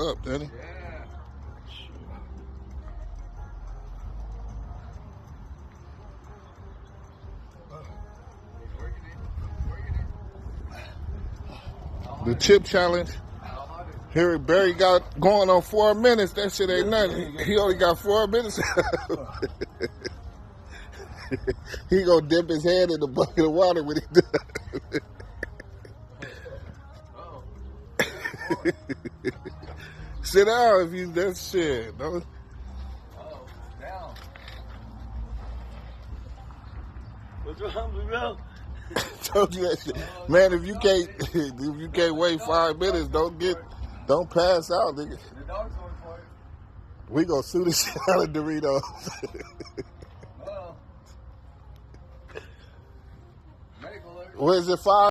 up, didn't he? Yeah. The chip challenge. Here, Barry got going on 4 minutes. That shit ain't nothing. He only got 4 minutes. He gonna dip his hand in the bucket of water when he does. Sit down if you that shit. Don't. Down. What's wrong, bro? Told you that shit. Man, if you can't wait 5 minutes, don't pass out, nigga. The dog's going for it. We gonna sue the shit out of Doritos. Well. Medical alert. Where's it 5?